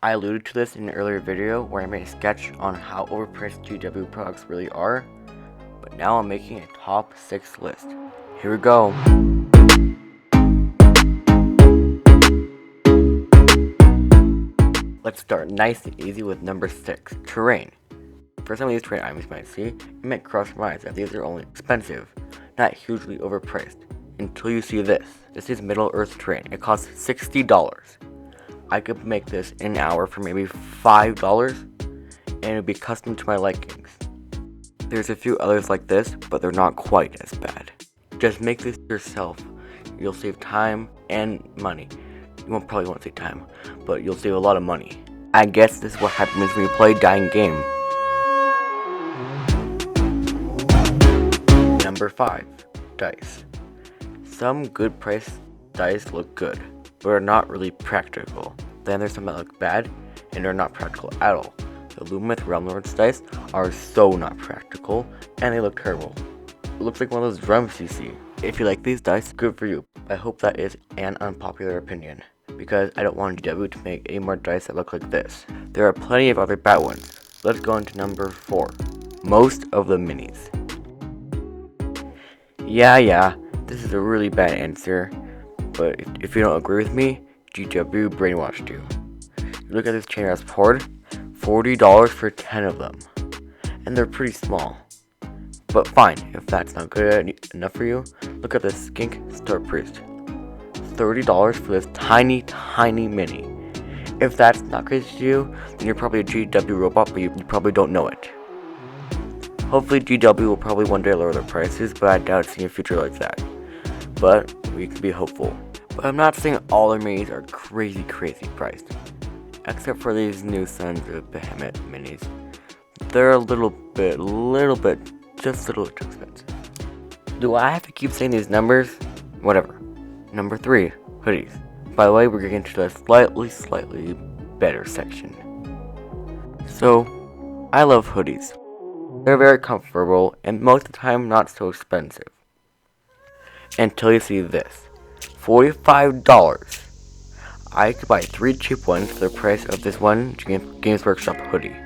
I alluded to this in an earlier video where I made a sketch on how overpriced GW products really are, but now I'm making a top 6 list. Here we go. Let's start nice and easy with number 6, terrain. For some of these terrain items you might see, you might cross your minds that these are only expensive, not hugely overpriced, until you see this. This is Middle Earth terrain. It costs $60. I could make this in an hour for maybe $5, and it would be custom to my likings. There's a few others like this, but they're not quite as bad. Just make this yourself. You'll save time and money. You probably won't save time, but you'll save a lot of money. I guess this is what happens when you play a dying game. Number 5, dice. Some good price dice look good, but are not really practical. Then there's some that look bad and are not practical at all. The Lumith Realm Lords dice are so not practical, and they look terrible. It looks like one of those drums you see. If you like these dice, good for you. I hope that is an unpopular opinion, because I don't want GW to make any more dice that look like this. There are plenty of other bad ones. Let's go into number 4. Most of the minis. Yeah, this is a really bad answer, but if you don't agree with me, GW brainwashed you. You look at this chain as poured, $40 for 10 of them, and they're pretty small. But fine, if that's not good enough for you, look at this Skink Star Priest. $30 for this tiny mini. If that's not crazy to you, then you're probably a GW robot, but you probably don't know it. Hopefully GW will probably one day lower their prices, but I doubt seeing a future like that. But we can be hopeful. But I'm not saying all their minis are crazy priced. Except for these new Sons of Behemoth minis. They're a little bit too expensive. Do I have to keep saying these numbers? Whatever. Number 3, hoodies. By the way, we're getting to the slightly better section. So, I love hoodies. They're very comfortable and most of the time not so expensive. Until you see this. $45. I could buy 3 cheap ones for the price of this one Games Workshop hoodie.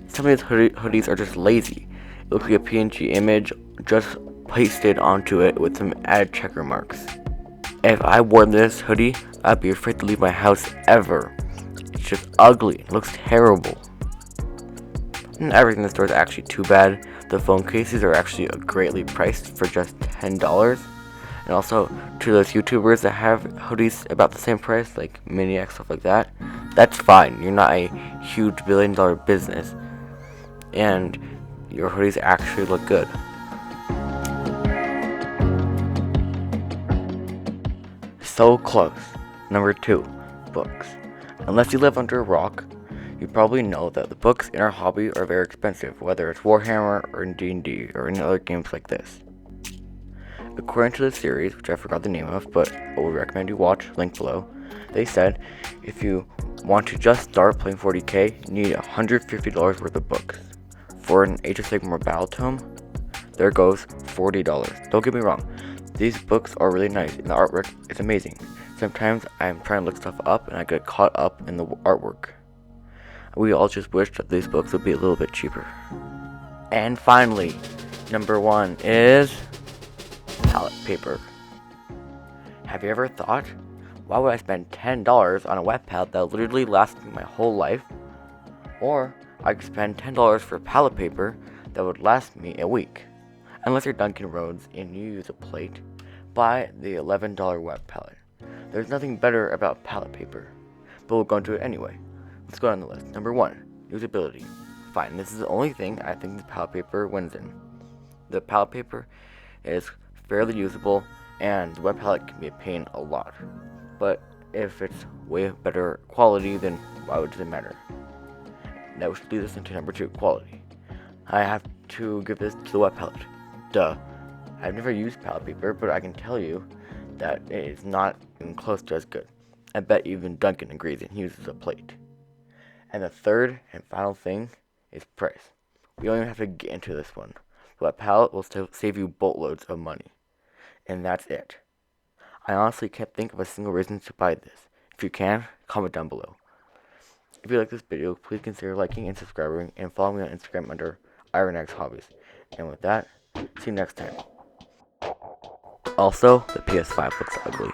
Some of these hoodies are just lazy. It looks like a PNG image just pasted onto it with some added checker marks. If I wore this hoodie, I'd be afraid to leave my house ever. It's just ugly. It looks terrible. And everything in the store is actually too bad. The phone cases are actually greatly priced for just $10. And also, to those YouTubers that have hoodies about the same price, like Miniac, stuff like that, that's fine. You're not a huge billion-dollar business. And your hoodies actually look good. So close. Number 2, books. Unless you live under a rock, you probably know that the books in our hobby are very expensive, whether it's Warhammer or in D&D or in other games like this. According to the series, which I forgot the name of, but I would recommend you watch, link below, they said if you want to just start playing 40k, you need $150 worth of books. For an Age of Sigmar Battle Tome, there goes $40. Don't get me wrong, these books are really nice and the artwork is amazing. Sometimes I'm trying to look stuff up and I get caught up in the artwork. We all just wish that these books would be a little bit cheaper. And finally, number 1 is pallet paper. Have you ever thought, why would I spend $10 on a wet pallet that literally lasts me my whole life? Or I could spend $10 for pallet paper that would last me a week. Unless you're Duncan Rhodes and you use a plate, buy the $11 wet pallet. There's nothing better about pallet paper, but we'll go into it anyway. Let's go down the list. Number 1, usability. Fine, this is the only thing I think the pallet paper wins in. The pallet paper is fairly usable, and the wet palette can be a pain a lot. But if it's way better quality, then why would it matter? That which leads us into number 2, quality. I have to give this to the wet palette. Duh. I've never used palette paper, but I can tell you that it is not even close to as good. I bet even Duncan agrees and he uses a plate. And the third and final thing is price. We don't even have to get into this one. The wet palette will still save you boatloads of money. And that's it. I honestly can't think of a single reason to buy this. If you can, comment down below. If you like this video, please consider liking and subscribing, and follow me on Instagram under IronX Hobbies. And with that, see you next time. Also, the PS5 looks ugly.